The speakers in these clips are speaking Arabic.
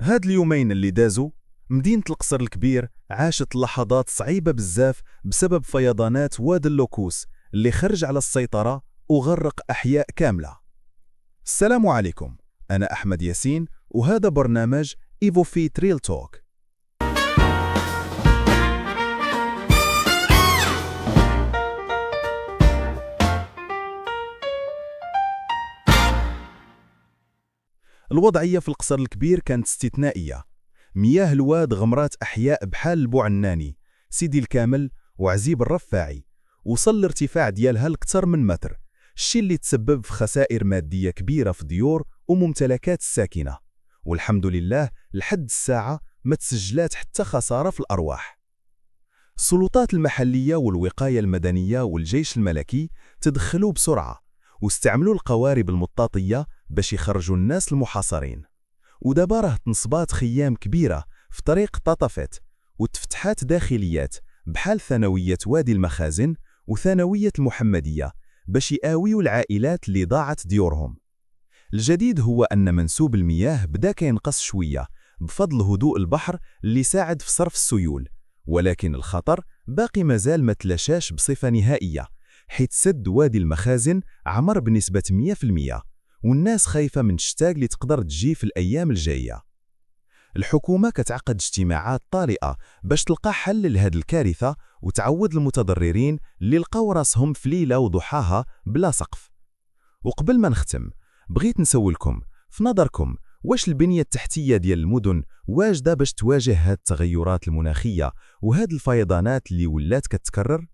هاد اليومين اللي دازوا مدينة القصر الكبير عاشت لحظات صعيبة بزاف بسبب فيضانات واد اللوكوس اللي خرج على السيطرة وغرق أحياء كاملة. السلام عليكم، أنا أحمد ياسين وهذا برنامج إيفوفي تريل توك. الوضعية في القصر الكبير كانت استثنائية. مياه الواد غمرات أحياء بحال البوعناني، سيدي الكامل وعزيب الرفاعي، وصل الارتفاع ديالها لكثر من متر، الشيء اللي تسبب في خسائر مادية كبيرة في ديور وممتلكات الساكنة. والحمد لله لحد الساعة ما تسجلات حتى خسارة في الأرواح. السلطات المحلية والوقاية المدنية والجيش الملكي تدخلوا بسرعة واستعملوا القوارب المطاطية باش يخرجوا الناس المحاصرين. ودابا راه تنصبات خيام كبيرة في طريق طاطفت وتفتحات داخليات بحال ثانوية وادي المخازن وثانوية المحمدية باش يقاويوا العائلات اللي ضاعت ديورهم. الجديد هو أن منسوب المياه بدا كينقص شوية بفضل هدوء البحر اللي ساعد في صرف السيول، ولكن الخطر باقي مازال ما تلاشاش بصفة نهائية، حيث سد وادي المخازن عمر بنسبة 100%، والناس خايفة من الشتاء اللي تقدر تجي في الأيام الجاية. الحكومة كتعقد اجتماعات طارئة باش تلقى حل لهذه الكارثة وتعوض المتضررين اللي لقاو راسهم في ليلة وضحاها بلا سقف. وقبل ما نختم بغيت نسولكم، في نظركم واش البنية التحتية ديال المدن واجدة باش تواجه هاد التغيرات المناخية وهاد الفيضانات اللي ولات كتكرر؟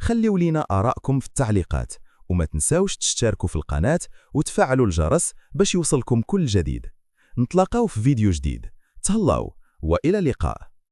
خليوا لينا آراءكم في التعليقات، وما تنساوش تشتركوا في القناة وتفعلوا الجرس باش يوصلكم كل جديد. نتلاقاو في فيديو جديد، تهلاو وإلى اللقاء.